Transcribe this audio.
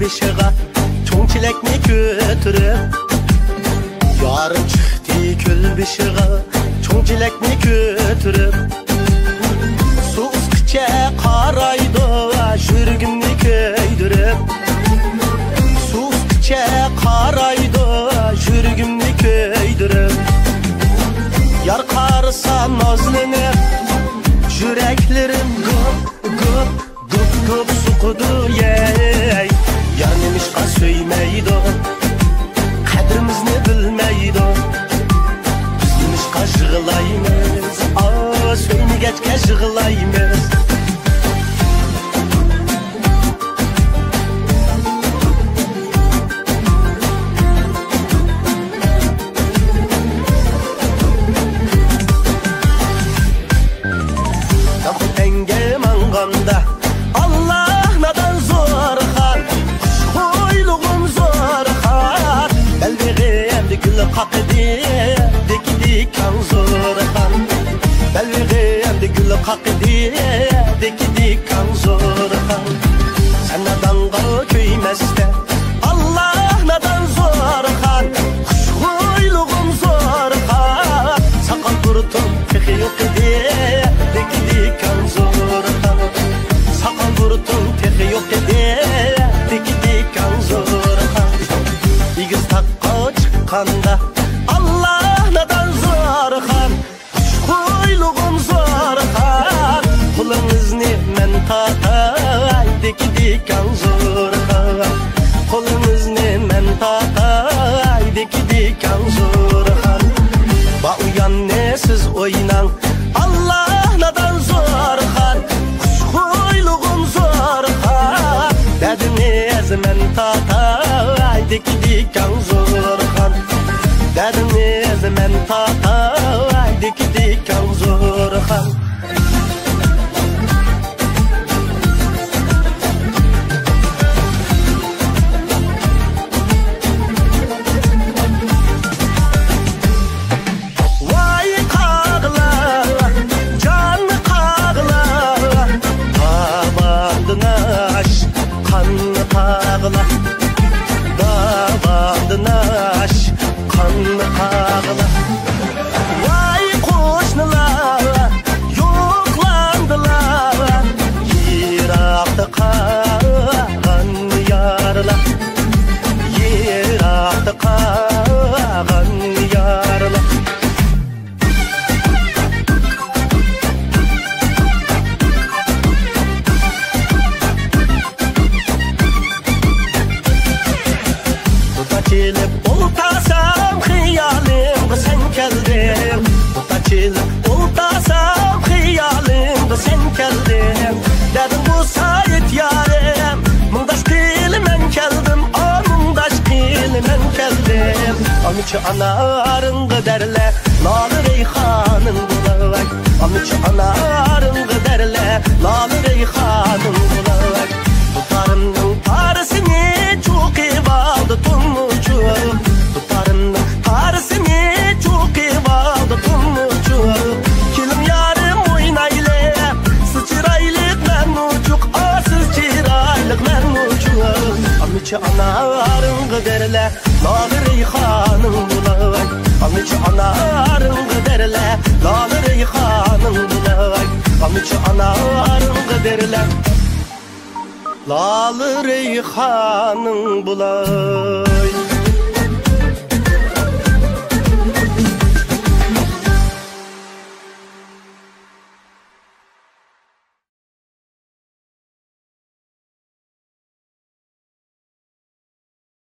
beshiga cho'ng chelakni ko'tarib yarim chiqdi ko'l beshiga cho'ng chelakni ko'tarib suv ustida qaraydi yuragimni ko'ydirib suv ustida qaraydi yuragimni ko'ydirib yar qarasa nozlanib yüreklerim gup sukudu yey yar nemişqa söymeydi kadrimizni bilmeydi biz nemişqa yığılaymiz söymegechke yığılaymiz Allah nadan zor xar Xoyluğum zor xar Belveğimde gül qaqdi Dekidi kan zor xar Belveğimde gül qaqdi Dekidi kan zor xar Sen nadan qal köymesde Allah nadan zor xar Xoyluğum zor xar Sakal kurtum peki yok di Dekidi kan zor xar Sakal kurtum peki yok di Dekidi kan zor xar İgiz takka çıkkanda Allah nadan zor xar Xoyluğum zor xar Kulungizni men tatay Dekidi kan zor xar Kulungizni men tatay Dekidi kan zor xar Ba uyan ne siz oynan Allah nadan zor xar Xoyluğum zor xar Dediniz men tatay Dekidi kan zor xar Dediniz men tatay Dekidi kan zor xar Anıçı anarınğı derle Nalı reyhanın bulak Anıçı anarınğı derle Nalı reyhanın bulak Tutarımның tarısını çok evaldı tumuçuk Tutarımның tarısını çok evaldı tumuçuk Kilim yarım oynayle Sıçıraylık men uçuk Asız çıraylık men uçuk Anıçı anarınğı derle Nalı reyhanın bulak Anıçı anarınğı derle Nalı reyhanın bulak Anıçı anarınğı derle Nalı reyhanın bulak